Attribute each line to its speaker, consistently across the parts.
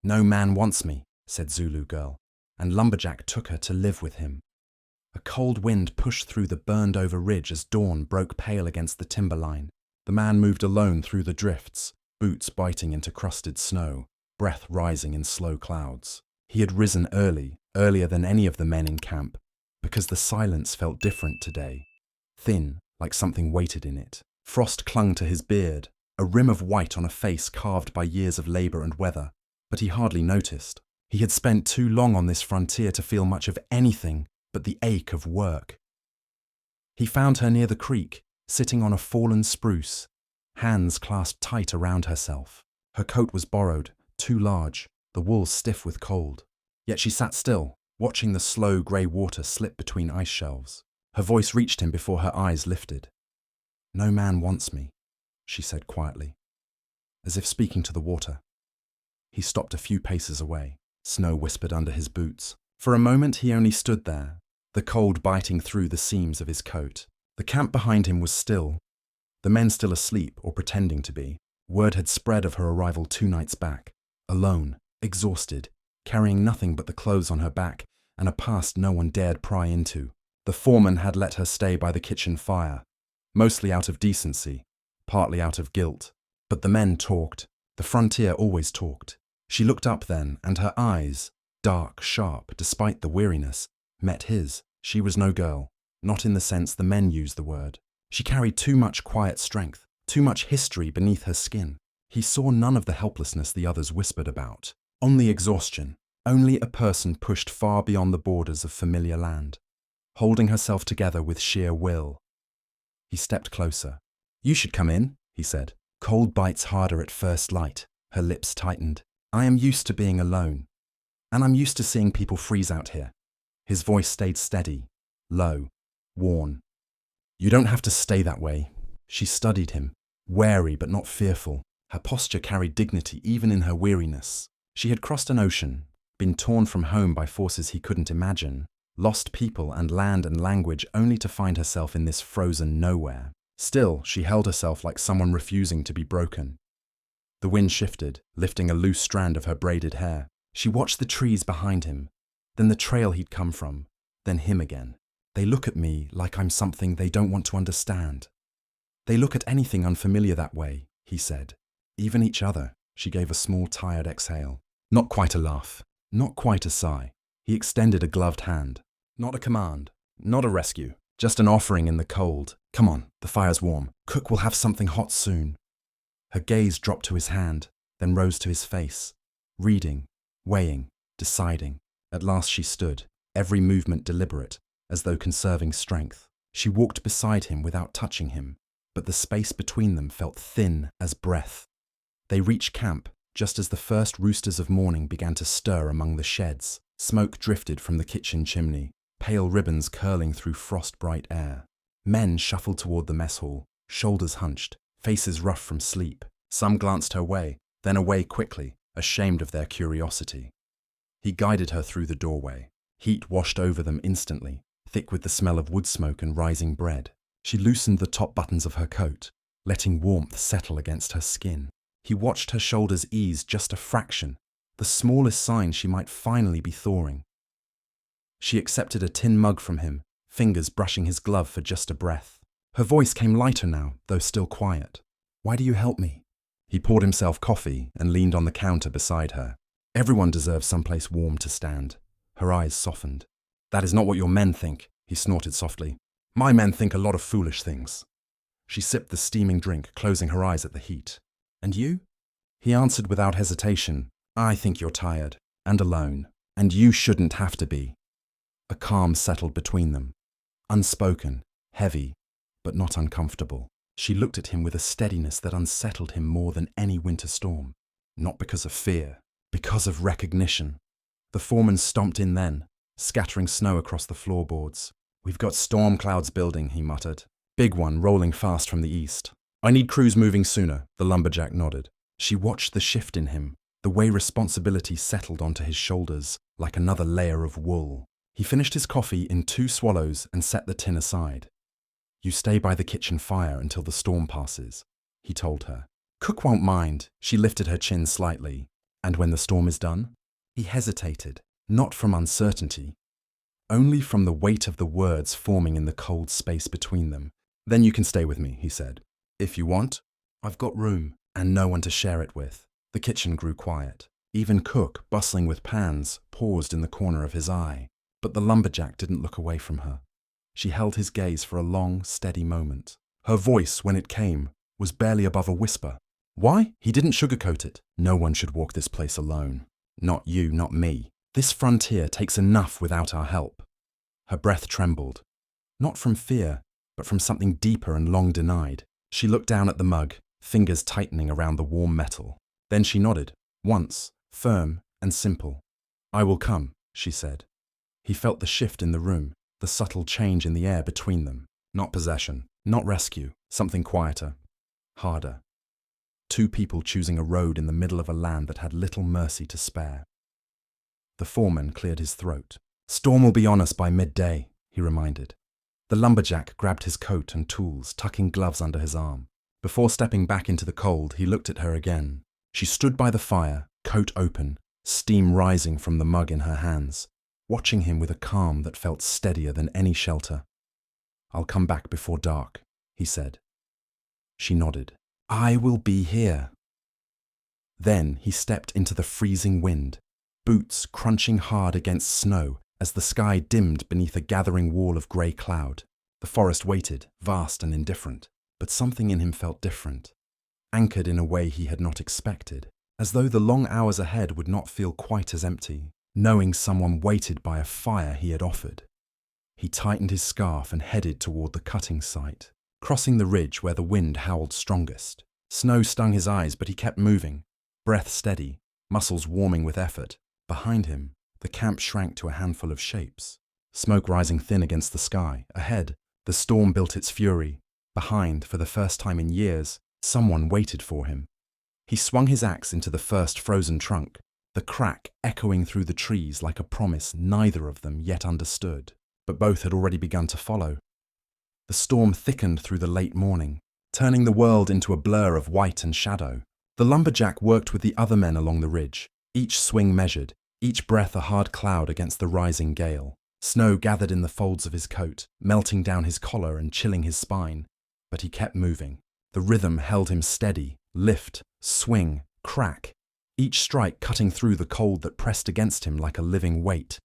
Speaker 1: "No man wants me," said Zulu girl, and Lumberjack took her to live with him. A cold wind pushed through the burned-over ridge as dawn broke pale against the timberline. The man moved alone through the drifts, boots biting into crusted snow, breath rising in slow clouds. He had risen early, earlier than any of the men in camp, because the silence felt different today. Thin, like something weighted in it. Frost clung to his beard, a rim of white on a face carved by years of labor and weather, but he hardly noticed. He had spent too long on this frontier to feel much of anything but the ache of work. He found her near the creek, sitting on a fallen spruce, hands clasped tight around herself. Her coat was borrowed, too large, the wool stiff with cold. Yet she sat still, watching the slow grey water slip between ice shelves. Her voice reached him before her eyes lifted. "No man wants me," she said quietly, as if speaking to the water. He stopped a few paces away. Snow whispered under his boots. For a moment he only stood there, the cold biting through the seams of his coat. The camp behind him was still, the men still asleep or pretending to be. Word had spread of her arrival 2 nights back. Alone, exhausted, carrying nothing but the clothes on her back and a past no one dared pry into. The foreman had let her stay by the kitchen fire, mostly out of decency, partly out of guilt. But the men talked. The frontier always talked. She looked up then, and her eyes, dark, sharp, despite the weariness, met his. She was no girl, not in the sense the men use the word. She carried too much quiet strength, too much history beneath her skin. He saw none of the helplessness the others whispered about, only exhaustion, only a person pushed far beyond the borders of familiar land, holding herself together with sheer will. He stepped closer. "You should come in," he said. "Cold bites harder at first light." Her lips tightened. "I am used to being alone, and I'm used to seeing people freeze out here." His voice stayed steady, low, worn. "You don't have to stay that way." She studied him, wary but not fearful. Her posture carried dignity even in her weariness. She had crossed an ocean, been torn from home by forces he couldn't imagine, lost people and land and language only to find herself in this frozen nowhere. Still, she held herself like someone refusing to be broken. The wind shifted, lifting a loose strand of her braided hair. She watched the trees behind him, then the trail he'd come from, then him again. "They look at me like I'm something they don't want to understand. They look at anything unfamiliar that way," he said. "Even each other." She gave a small, tired exhale. Not quite a laugh, not quite a sigh. He extended a gloved hand. Not a command, not a rescue, just an offering in the cold. "Come on, the fire's warm. Cook will have something hot soon." Her gaze dropped to his hand, then rose to his face, reading, weighing, deciding. At last she stood, every movement deliberate, as though conserving strength. She walked beside him without touching him, but the space between them felt thin as breath. They reached camp just as the first roosters of morning began to stir among the sheds. Smoke drifted from the kitchen chimney, pale ribbons curling through frost-bright air. Men shuffled toward the mess hall, shoulders hunched, faces rough from sleep. Some glanced her way, then away quickly, ashamed of their curiosity. He guided her through the doorway. Heat washed over them instantly, thick with the smell of wood smoke and rising bread. She loosened the top buttons of her coat, letting warmth settle against her skin. He watched her shoulders ease just a fraction, the smallest sign she might finally be thawing. She accepted a tin mug from him, fingers brushing his glove for just a breath. Her voice came lighter now, though still quiet. "Why do you help me?" He poured himself coffee and leaned on the counter beside her. "Everyone deserves someplace warm to stand." Her eyes softened. "That is not what your men think," he snorted softly. "My men think a lot of foolish things." She sipped the steaming drink, closing her eyes at the heat. "And you?" He answered without hesitation. "I think you're tired, and alone, and you shouldn't have to be." A calm settled between them, unspoken, heavy, but not uncomfortable. She looked at him with a steadiness that unsettled him more than any winter storm. Not because of fear, because of recognition. The foreman stomped in then, scattering snow across the floorboards. "We've got storm clouds building," he muttered. "Big one rolling fast from the east. I need crews moving sooner," the lumberjack nodded. She watched the shift in him, the way responsibility settled onto his shoulders like another layer of wool. He finished his coffee in 2 swallows and set the tin aside. "You stay by the kitchen fire until the storm passes," he told her. "Cook won't mind." She lifted her chin slightly. And when the storm is done? He hesitated, not from uncertainty, only from the weight of the words forming in the cold space between them. Then you can stay with me, he said. If you want. I've got room, and no one to share it with. The kitchen grew quiet. Even Cook, bustling with pans, paused in the corner of his eye. But the lumberjack didn't look away from her. She held his gaze for a long, steady moment. Her voice, when it came, was barely above a whisper. Why? He didn't sugarcoat it. No one should walk this place alone. Not you, not me. This frontier takes enough without our help. Her breath trembled. Not from fear, but from something deeper and long denied. She looked down at the mug, fingers tightening around the warm metal. Then she nodded, once, firm and simple. I will come, she said. He felt the shift in the room, the subtle change in the air between them. Not possession, not rescue, something quieter, harder. Two people choosing a road in the middle of a land that had little mercy to spare. The foreman cleared his throat. Storm will be on us by midday, he reminded. The lumberjack grabbed his coat and tools, tucking gloves under his arm. Before stepping back into the cold, he looked at her again. She stood by the fire, coat open, steam rising from the mug in her hands, watching him with a calm that felt steadier than any shelter. I'll come back before dark, he said. She nodded. I will be here. Then he stepped into the freezing wind, boots crunching hard against snow as the sky dimmed beneath a gathering wall of grey cloud. The forest waited, vast and indifferent, but something in him felt different, anchored in a way he had not expected, as though the long hours ahead would not feel quite as empty, knowing someone waited by a fire he had offered. He tightened his scarf and headed toward the cutting site, crossing the ridge where the wind howled strongest. Snow stung his eyes, but he kept moving, breath steady, muscles warming with effort. Behind him, the camp shrank to a handful of shapes, smoke rising thin against the sky. Ahead, the storm built its fury. Behind, for the first time in years, someone waited for him. He swung his axe into the first frozen trunk, the crack echoing through the trees like a promise neither of them yet understood, but both had already begun to follow. The storm thickened through the late morning, turning the world into a blur of white and shadow. The lumberjack worked with the other men along the ridge, each swing measured, each breath a hard cloud against the rising gale. Snow gathered in the folds of his coat, melting down his collar and chilling his spine. But he kept moving. The rhythm held him steady, lift, swing, crack, each strike cutting through the cold that pressed against him like a living weight.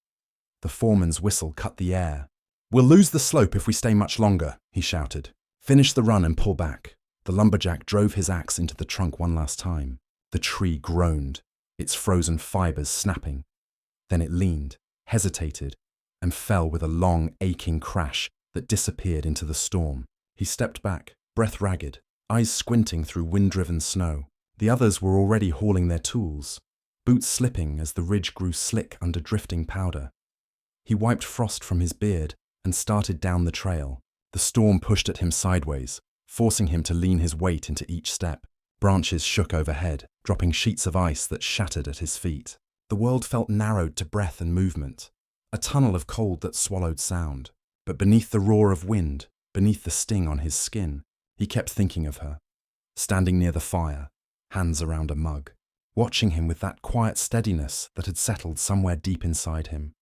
Speaker 1: The foreman's whistle cut the air. We'll lose the slope if we stay much longer, he shouted. Finish the run and pull back. The lumberjack drove his axe into the trunk one last time. The tree groaned, its frozen fibers snapping. Then it leaned, hesitated, and fell with a long, aching crash that disappeared into the storm. He stepped back, breath ragged, eyes squinting through wind-driven snow. The others were already hauling their tools, boots slipping as the ridge grew slick under drifting powder. He wiped frost from his beard and started down the trail. The storm pushed at him sideways, forcing him to lean his weight into each step. Branches shook overhead, dropping sheets of ice that shattered at his feet. The world felt narrowed to breath and movement, a tunnel of cold that swallowed sound. But beneath the roar of wind, beneath the sting on his skin, he kept thinking of her, standing near the fire, hands around a mug, watching him with that quiet steadiness that had settled somewhere deep inside him.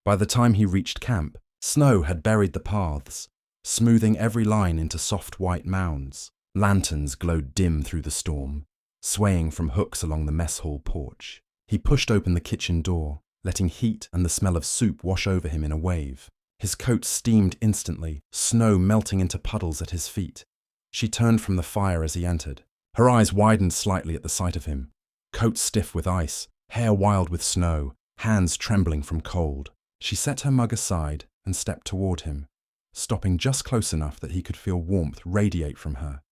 Speaker 1: By the time he reached camp, snow had buried the paths, smoothing every line into soft white mounds. Lanterns glowed dim through the storm, swaying from hooks along the mess hall porch. He pushed open the kitchen door, letting heat and the smell of soup wash over him in a wave. His coat steamed instantly, snow melting into puddles at his feet. She turned from the fire as he entered. Her eyes widened slightly at the sight of him. Coat stiff with ice, hair wild with snow, hands trembling from cold. She set her mug aside and stepped toward him, stopping just close enough that he could feel warmth radiate from her.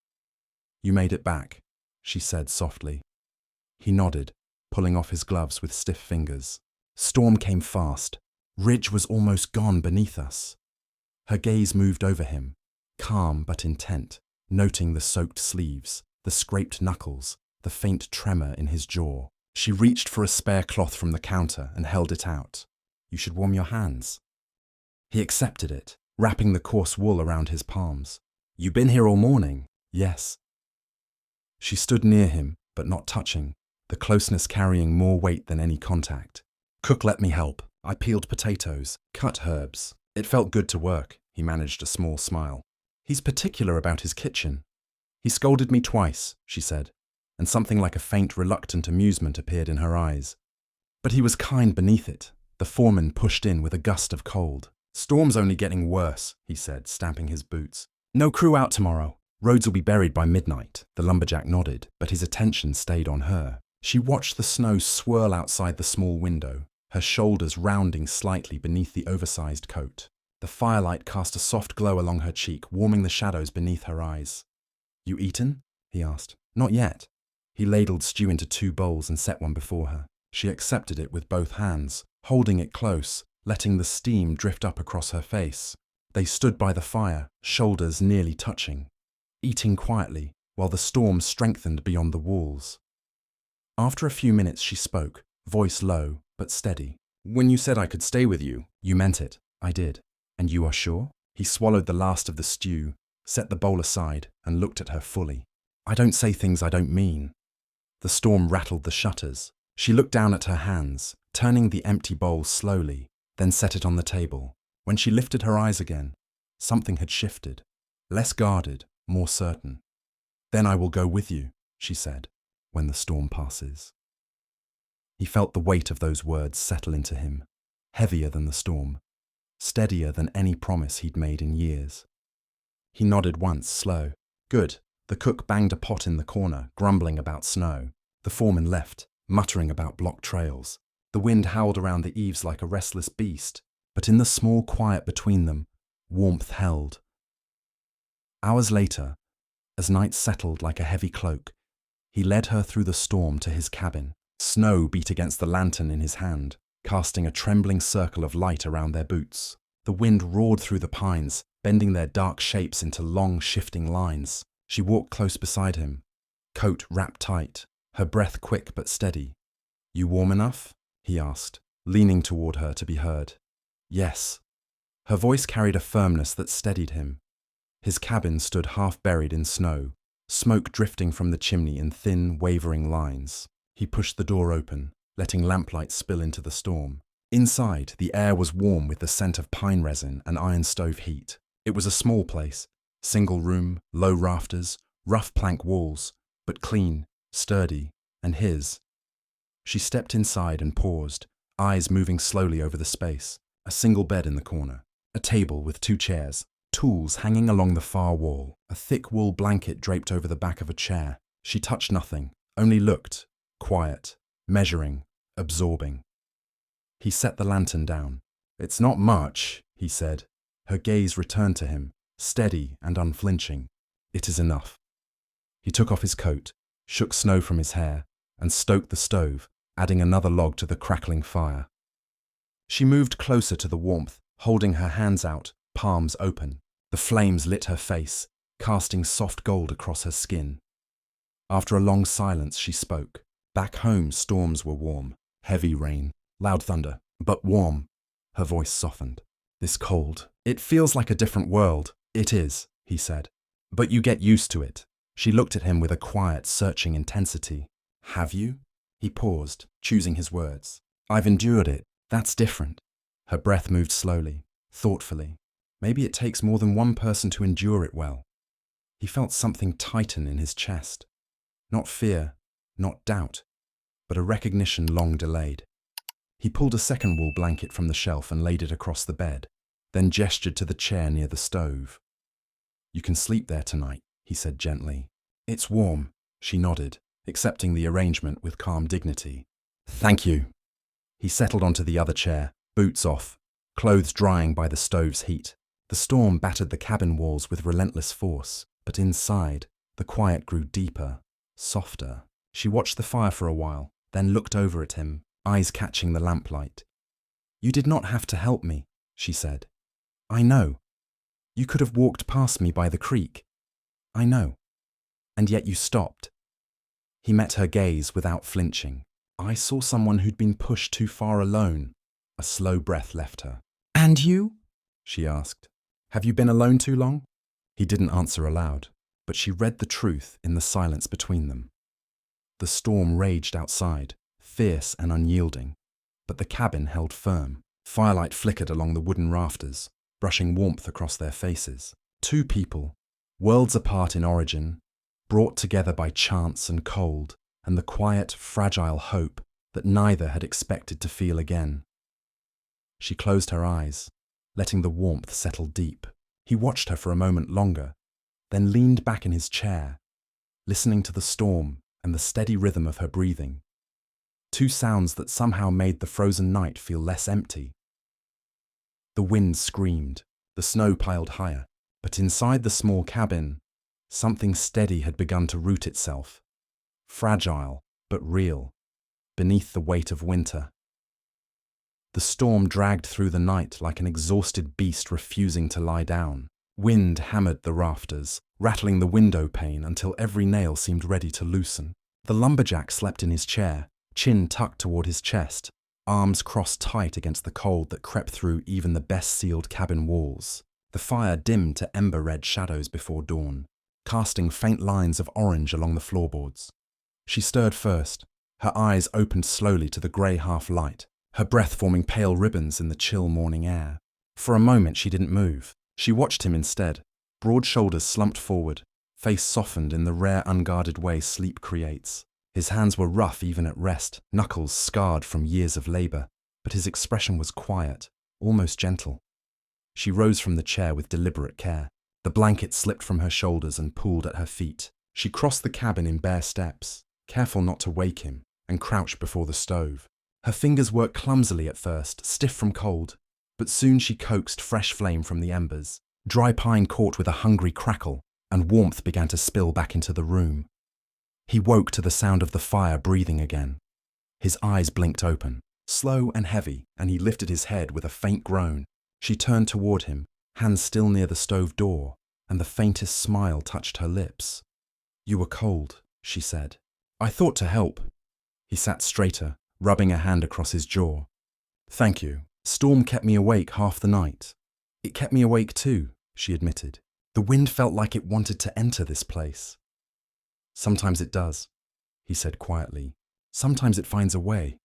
Speaker 1: You made it back, she said softly. He nodded, pulling off his gloves with stiff fingers. Storm came fast. Ridge was almost gone beneath us. Her gaze moved over him, calm but intent, noting the soaked sleeves, the scraped knuckles, the faint tremor in his jaw. She reached for a spare cloth from the counter and held it out. You should warm your hands. He accepted it, wrapping the coarse wool around his palms. You been here all morning? Yes. She stood near him, but not touching, the closeness carrying more weight than any contact. Cook let me help. I peeled potatoes, cut herbs. It felt good to work. He managed a small smile. He's particular about his kitchen. He scolded me twice, she said, and something like a faint, reluctant amusement appeared in her eyes. But he was kind beneath it. The foreman pushed in with a gust of cold. Storm's only getting worse, he said, stamping his boots. No crew out tomorrow. Roads will be buried by midnight. The lumberjack nodded, but his attention stayed on her. She watched the snow swirl outside the small window, her shoulders rounding slightly beneath the oversized coat. The firelight cast a soft glow along her cheek, warming the shadows beneath her eyes. You eaten? He asked. Not yet. He ladled stew into 2 bowls and set one before her. She accepted it with both hands, holding it close, letting the steam drift up across her face. They stood by the fire, shoulders nearly touching, eating quietly, while the storm strengthened beyond the walls. After a few minutes she spoke, voice low but steady. When you said I could stay with you, you meant it. I did. And you are sure? He swallowed the last of the stew, set the bowl aside, and looked at her fully. I don't say things I don't mean. The storm rattled the shutters. She looked down at her hands, turning the empty bowl slowly, then set it on the table. When she lifted her eyes again, something had shifted. Less guarded, more certain. Then I will go with you, she said, when the storm passes. He felt the weight of those words settle into him, heavier than the storm, steadier than any promise he'd made in years. He nodded once, slow. Good. The cook banged a pot in the corner, grumbling about snow. The foreman left, muttering about blocked trails. The wind howled around the eaves like a restless beast, but in the small quiet between them, warmth held. Hours later, as night settled like a heavy cloak, he led her through the storm to his cabin. Snow beat against the lantern in his hand, casting a trembling circle of light around their boots. The wind roared through the pines, bending their dark shapes into long, shifting lines. She walked close beside him, coat wrapped tight, her breath quick but steady. You warm enough? He asked, leaning toward her to be heard. Yes. Her voice carried a firmness that steadied him. His cabin stood half buried in snow, smoke drifting from the chimney in thin, wavering lines. He pushed the door open, letting lamplight spill into the storm. Inside, the air was warm with the scent of pine resin and iron stove heat. It was a small place, single room, low rafters, rough plank walls, but clean, sturdy, and his. She stepped inside and paused, eyes moving slowly over the space. A single bed in the corner, a table with 2 chairs, tools hanging along the far wall, a thick wool blanket draped over the back of a chair. She touched nothing, only looked, quiet, measuring, absorbing. He set the lantern down. It's not much, he said. Her gaze returned to him, steady and unflinching. It is enough. He took off his coat, shook snow from his hair, and stoked the stove, adding another log to the crackling fire. She moved closer to the warmth, holding her hands out, palms open. The flames lit her face, casting soft gold across her skin. After a long silence, she spoke. Back home, storms were warm, heavy rain, loud thunder, but warm. Her voice softened. This cold, it feels like a different world. It is, he said. But you get used to it. She looked at him with a quiet, searching intensity. Have you? He paused, choosing his words. I've endured it. That's different. Her breath moved slowly, thoughtfully. Maybe it takes more than one person to endure it well. He felt something tighten in his chest. Not fear, not doubt, but a recognition long delayed. He pulled a second wool blanket from the shelf and laid it across the bed, then gestured to the chair near the stove. You can sleep there tonight, he said gently. It's warm, she nodded, accepting the arrangement with calm dignity. Thank you. He settled onto the other chair, boots off, clothes drying by the stove's heat. The storm battered the cabin walls with relentless force, but inside, the quiet grew deeper, softer. She watched the fire for a while, then looked over at him, eyes catching the lamplight. You did not have to help me, she said. I know. You could have walked past me by the creek. I know. And yet you stopped. He met her gaze without flinching. I saw someone who'd been pushed too far alone. A slow breath left her. And you? She asked. Have you been alone too long? He didn't answer aloud, but she read the truth in the silence between them. The storm raged outside, fierce and unyielding, but the cabin held firm. Firelight flickered along the wooden rafters, brushing warmth across their faces. Two people, worlds apart in origin, brought together by chance and cold, and the quiet, fragile hope that neither had expected to feel again. She closed her eyes, letting the warmth settle deep. He watched her for a moment longer, then leaned back in his chair, listening to the storm and the steady rhythm of her breathing. Two sounds that somehow made the frozen night feel less empty. The wind screamed, the snow piled higher, but inside the small cabin, something steady had begun to root itself, fragile but real, beneath the weight of winter. The storm dragged through the night like an exhausted beast refusing to lie down. Wind hammered the rafters, rattling the window pane until every nail seemed ready to loosen. The lumberjack slept in his chair, chin tucked toward his chest, arms crossed tight against the cold that crept through even the best-sealed cabin walls. The fire dimmed to ember-red shadows before dawn, casting faint lines of orange along the floorboards. She stirred first, her eyes opened slowly to the grey half-light, her breath forming pale ribbons in the chill morning air. For a moment she didn't move. She watched him instead, broad shoulders slumped forward, face softened in the rare unguarded way sleep creates. His hands were rough even at rest, knuckles scarred from years of labour, but his expression was quiet, almost gentle. She rose from the chair with deliberate care. The blanket slipped from her shoulders and pooled at her feet. She crossed the cabin in bare steps, careful not to wake him, and crouched before the stove. Her fingers worked clumsily at first, stiff from cold, but soon she coaxed fresh flame from the embers. Dry pine caught with a hungry crackle, and warmth began to spill back into the room. He woke to the sound of the fire breathing again. His eyes blinked open, slow and heavy, and he lifted his head with a faint groan. She turned toward him, hands still near the stove door, and the faintest smile touched her lips. "You were cold," she said. "I thought to help." He sat straighter, rubbing a hand across his jaw. "Thank you. Storm kept me awake half the night." "It kept me awake too," she admitted. "The wind felt like it wanted to enter this place." "Sometimes it does," he said quietly. "Sometimes it finds a way."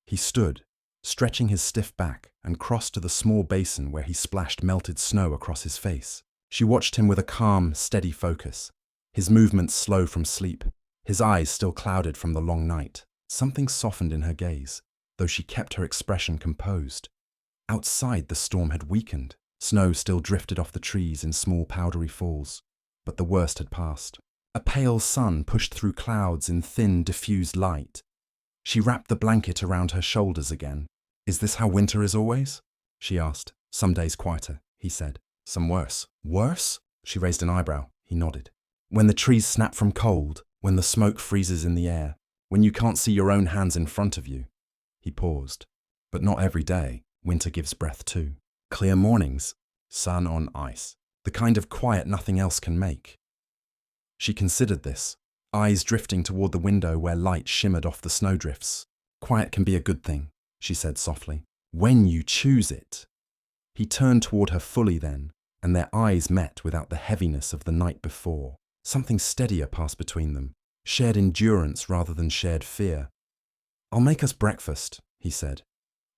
Speaker 1: He stood, stretching his stiff back, and crossed to the small basin where he splashed melted snow across his face. She watched him with a calm, steady focus, his movements slow from sleep, his eyes still clouded from the long night. Something softened in her gaze, though she kept her expression composed. Outside, the storm had weakened. Snow still drifted off the trees in small powdery falls, but the worst had passed. A pale sun pushed through clouds in thin, diffused light. She wrapped the blanket around her shoulders again. "Is this how winter is always?" she asked. "Some days quieter," he said. "Some worse." "Worse?" She raised an eyebrow. He nodded. "When the trees snap from cold, when the smoke freezes in the air, when you can't see your own hands in front of you." He paused. "But not every day. Winter gives breath too. Clear mornings, sun on ice, the kind of quiet nothing else can make." She considered this, eyes drifting toward the window where light shimmered off the snowdrifts. "Quiet can be a good thing," she said softly, "when you choose it." He turned toward her fully then, and their eyes met without the heaviness of the night before. Something steadier passed between them, shared endurance rather than shared fear. "I'll make us breakfast," he said.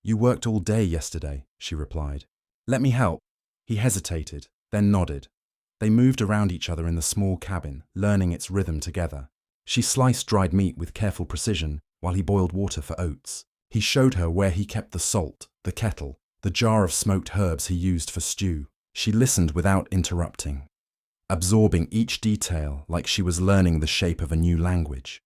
Speaker 1: "You worked all day yesterday," she replied. "Let me help." He hesitated, then nodded. They moved around each other in the small cabin, learning its rhythm together. She sliced dried meat with careful precision while he boiled water for oats. He showed her where he kept the salt, the kettle, the jar of smoked herbs he used for stew. She listened without interrupting, absorbing each detail like she was learning the shape of a new language.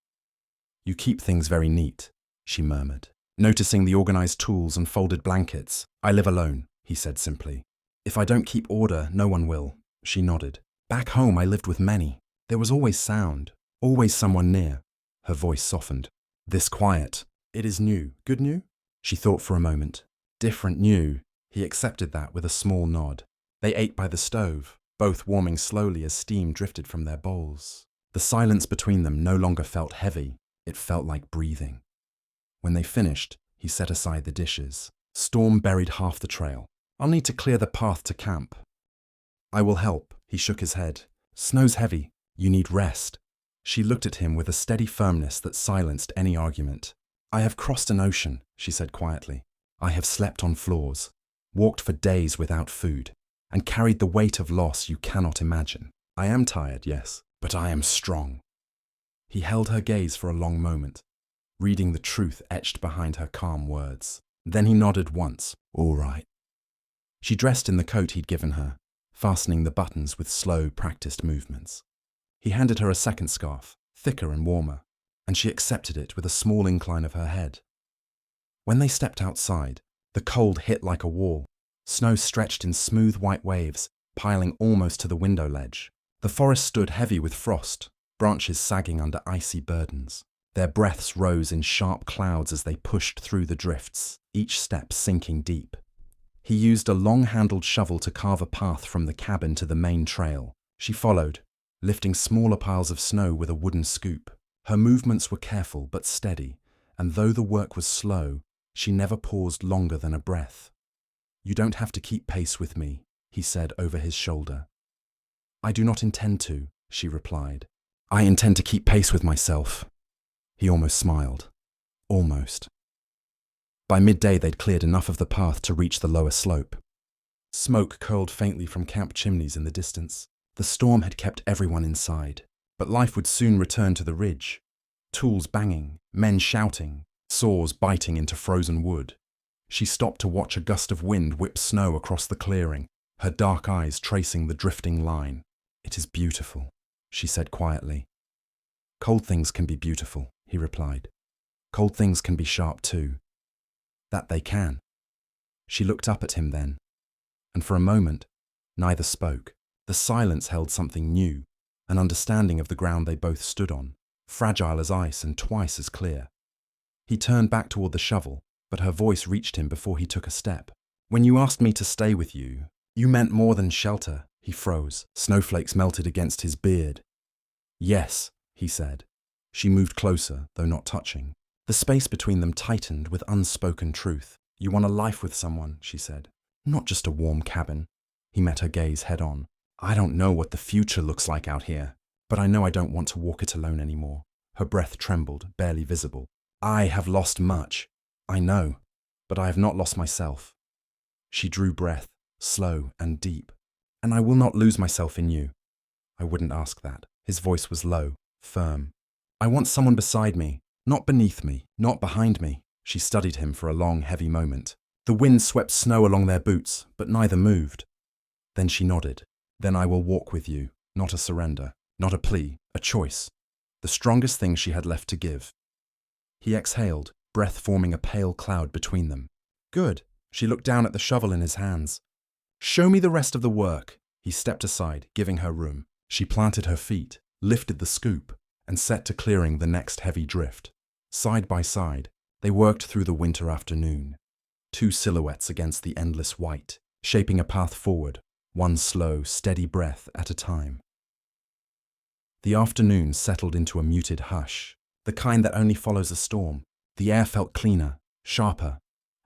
Speaker 1: "You keep things very neat," she murmured, noticing the organized tools and folded blankets. "I live alone," he said simply. "If I don't keep order, no one will." She nodded. "Back home I lived with many. There was always sound, always someone near." Her voice softened. "This quiet, it is new. Good new?" She thought for a moment. Different new. He accepted that with a small nod. They ate by the stove, both warming slowly as steam drifted from their bowls. The silence between them no longer felt heavy. It felt like breathing. When they finished, he set aside the dishes. Storm buried half the trail. "I'll need to clear the path to camp." "I will help," he shook his head. "Snow's heavy. You need rest." She looked at him with a steady firmness that silenced any argument. "I have crossed an ocean," she said quietly. "I have slept on floors, walked for days without food, and carried the weight of loss you cannot imagine. I am tired, yes, but I am strong." He held her gaze for a long moment, reading the truth etched behind her calm words. Then he nodded once. "All right." She dressed in the coat he'd given her, fastening the buttons with slow, practiced movements. He handed her a second scarf, thicker and warmer, and she accepted it with a small incline of her head. When they stepped outside, the cold hit like a wall. Snow stretched in smooth white waves, piling almost to the window ledge. The forest stood heavy with frost, branches sagging under icy burdens. Their breaths rose in sharp clouds as they pushed through the drifts, each step sinking deep. He used a long-handled shovel to carve a path from the cabin to the main trail. She followed, lifting smaller piles of snow with a wooden scoop. Her movements were careful but steady, and though the work was slow, she never paused longer than a breath. "You don't have to keep pace with me," he said over his shoulder. "I do not intend to," she replied. "I intend to keep pace with myself." He almost smiled. Almost. By midday they'd cleared enough of the path to reach the lower slope. Smoke curled faintly from camp chimneys in the distance. The storm had kept everyone inside, but life would soon return to the ridge. Tools banging, men shouting, saws biting into frozen wood. She stopped to watch a gust of wind whip snow across the clearing, her dark eyes tracing the drifting line. "It is beautiful," she said quietly. "Cold things can be beautiful," he replied. "Cold things can be sharp too." "That they can." She looked up at him then, and for a moment, neither spoke. The silence held something new, an understanding of the ground they both stood on, fragile as ice and twice as clear. He turned back toward the shovel, but her voice reached him before he took a step. "When you asked me to stay with you, you meant more than shelter." He froze. Snowflakes melted against his beard. "Yes," he said. She moved closer, though not touching. The space between them tightened with unspoken truth. "You want a life with someone," she said. "Not just a warm cabin." He met her gaze head on. "I don't know what the future looks like out here, but I know I don't want to walk it alone anymore." Her breath trembled, barely visible. "I have lost much. I know, but I have not lost myself." She drew breath, slow and deep. "And I will not lose myself in you." "I wouldn't ask that." His voice was low, firm. "I want someone beside me, not beneath me, not behind me." She studied him for a long, heavy moment. The wind swept snow along their boots, but neither moved. Then she nodded. "Then I will walk with you, not a surrender, not a plea, a choice." The strongest thing she had left to give. He exhaled, breath forming a pale cloud between them. "Good." She looked down at the shovel in his hands. "Show me the rest of the work." He stepped aside, giving her room. She planted her feet, lifted the scoop, and set to clearing the next heavy drift. Side by side, they worked through the winter afternoon. Two silhouettes against the endless white, shaping a path forward, one slow, steady breath at a time. The afternoon settled into a muted hush, the kind that only follows a storm. The air felt cleaner, sharper,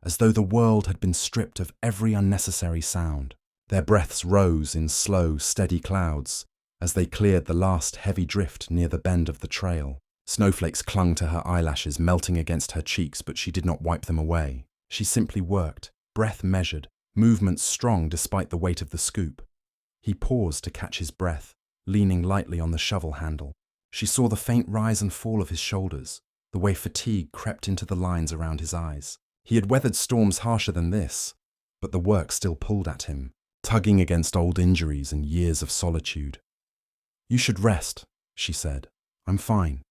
Speaker 1: as though the world had been stripped of every unnecessary sound. Their breaths rose in slow, steady clouds as they cleared the last heavy drift near the bend of the trail. Snowflakes clung to her eyelashes, melting against her cheeks, but she did not wipe them away. She simply worked, breath measured, movements strong despite the weight of the scoop. He paused to catch his breath, leaning lightly on the shovel handle. She saw the faint rise and fall of his shoulders, the way fatigue crept into the lines around his eyes. He had weathered storms harsher than this, but the work still pulled at him, tugging against old injuries and years of solitude. "You should rest," she said. "I'm fine."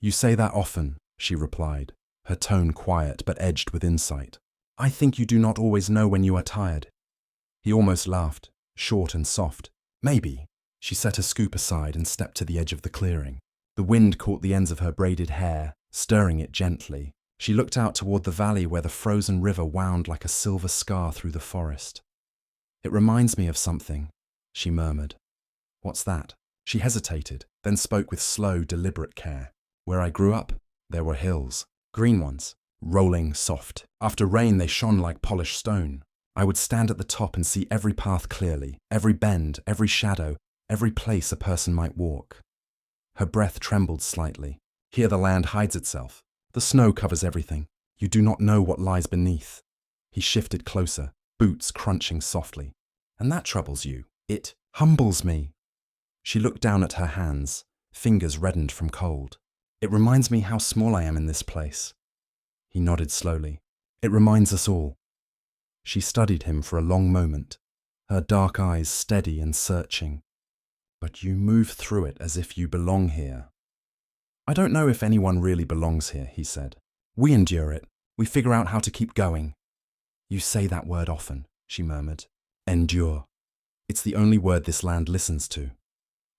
Speaker 1: "You say that often," she replied, her tone quiet but edged with insight. "I think you do not always know when you are tired." He almost laughed, short and soft. "Maybe." She set her scoop aside and stepped to the edge of the clearing. The wind caught the ends of her braided hair, stirring it gently. She looked out toward the valley where the frozen river wound like a silver scar through the forest. "It reminds me of something," she murmured. "What's that?" She hesitated, then spoke with slow, deliberate care. "Where I grew up, there were hills. Green ones, rolling, soft. After rain, they shone like polished stone. I would stand at the top and see every path clearly, every bend, every shadow, every place a person might walk. Her breath trembled slightly. Here the land hides itself. The snow covers everything. You do not know what lies beneath. He shifted closer, boots crunching softly. And that troubles you. It humbles me. She looked down at her hands, fingers reddened from cold. It reminds me how small I am in this place. He nodded slowly. It reminds us all. She studied him for a long moment, her dark eyes steady and searching. But you move through it as if you belong here. I don't know if anyone really belongs here, he said. We endure it. We figure out how to keep going. You say that word often, she murmured. Endure. It's the only word this land listens to.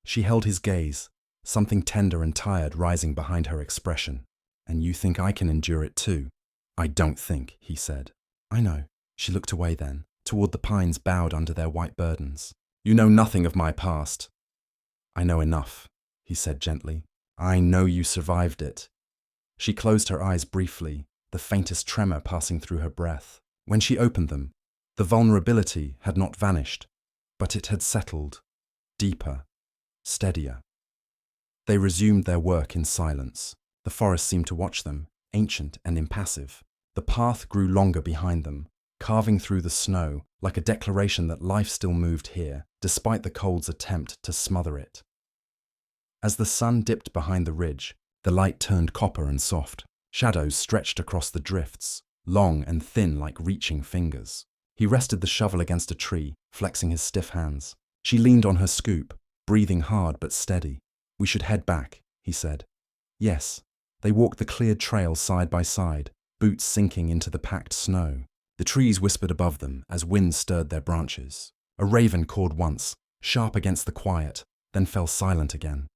Speaker 1: She held his gaze, something tender and tired rising behind her expression. And you think I can endure it too? I don't think, he said. I know. She looked away then, toward the pines bowed under their white burdens. You know nothing of my past. I know enough, he said gently. I know you survived it. She closed her eyes briefly, the faintest tremor passing through her breath. When she opened them, the vulnerability had not vanished, but it had settled, deeper, steadier. They resumed their work in silence. The forest seemed to watch them, ancient and impassive. The path grew longer behind them, carving through the snow like a declaration that life still moved here, despite the cold's attempt to smother it. As the sun dipped behind the ridge, the light turned copper and soft. Shadows stretched across the drifts, long and thin like reaching fingers. He rested the shovel against a tree, flexing his stiff hands. She leaned on her scoop, breathing hard but steady. We should head back, he said. Yes. They walked the cleared trail side by side, boots sinking into the packed snow. The trees whispered above them as wind stirred their branches. A raven cawed once, sharp against the quiet, then fell silent again.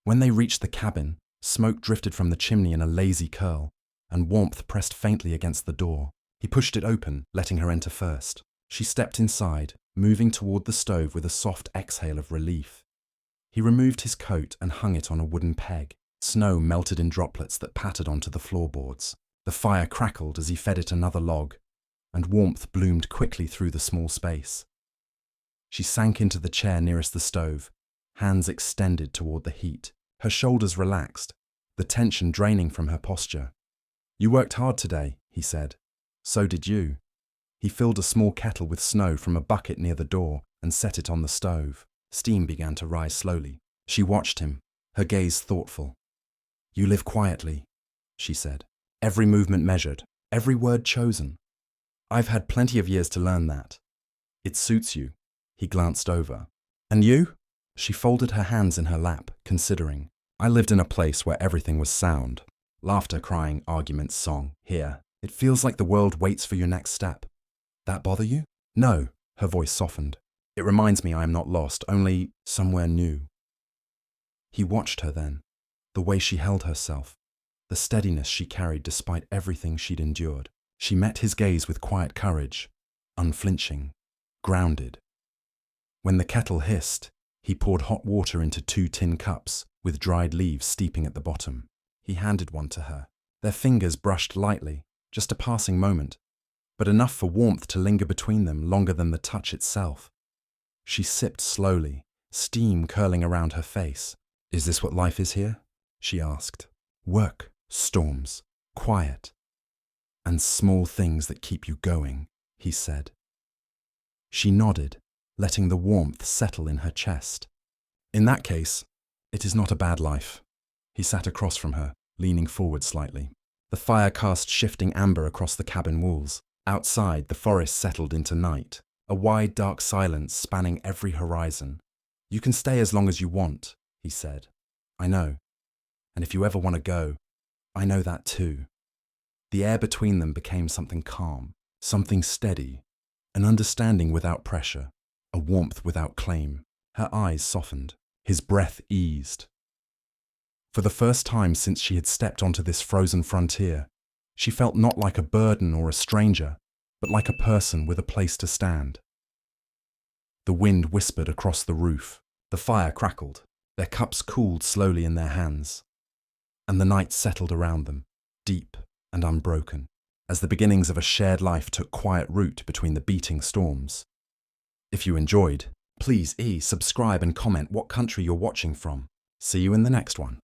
Speaker 1: When they reached the cabin, smoke drifted from the chimney in a lazy curl, and warmth pressed faintly against the door. He pushed it open, letting her enter first. She stepped inside, moving toward the stove with a soft exhale of relief. He removed his coat and hung it on a wooden peg. Snow melted in droplets that pattered onto the floorboards. The fire crackled as he fed it another log, and warmth bloomed quickly through the small space. She sank into the chair nearest the stove, hands extended toward the heat. Her shoulders relaxed, the tension draining from her posture. You worked hard today, he said. So did you. He filled a small kettle with snow from a bucket near the door and set it on the stove. Steam began to rise slowly. She watched him, her gaze thoughtful. You live quietly, she said. Every movement measured, every word chosen. I've had plenty of years to learn that. It suits you. He glanced over. And you? She folded her hands in her lap, considering. I lived in a place where everything was sound. Laughter, crying, arguments, song. Here, it feels like the world waits for your next step. That bother you? No, her voice softened. It reminds me I am not lost, only somewhere new. He watched her then, the way she held herself, the steadiness she carried despite everything she'd endured. She met his gaze with quiet courage, unflinching, grounded. When the kettle hissed, he poured hot water into 2 tin cups, with dried leaves steeping at the bottom. He handed one to her. Their fingers brushed lightly, just a passing moment, but enough for warmth to linger between them longer than the touch itself. She sipped slowly, steam curling around her face. Is this what life is here? She asked. Work, storms, quiet, and small things that keep you going, he said. She nodded, letting the warmth settle in her chest. In that case, it is not a bad life. He sat across from her, leaning forward slightly. The fire cast shifting amber across the cabin walls. Outside, the forest settled into night, a wide dark silence spanning every horizon. You can stay as long as you want, he said. I know. And if you ever want to go, I know that too. The air between them became something calm, something steady, an understanding without pressure, a warmth without claim. Her eyes softened. His breath eased. For the first time since she had stepped onto this frozen frontier, she felt not like a burden or a stranger, but like a person with a place to stand. The wind whispered across the roof. The fire crackled. Their cups cooled slowly in their hands. And the night settled around them, deep and unbroken, as the beginnings of a shared life took quiet root between the beating storms. If you enjoyed, please subscribe and comment what country you're watching from. See you in the next one.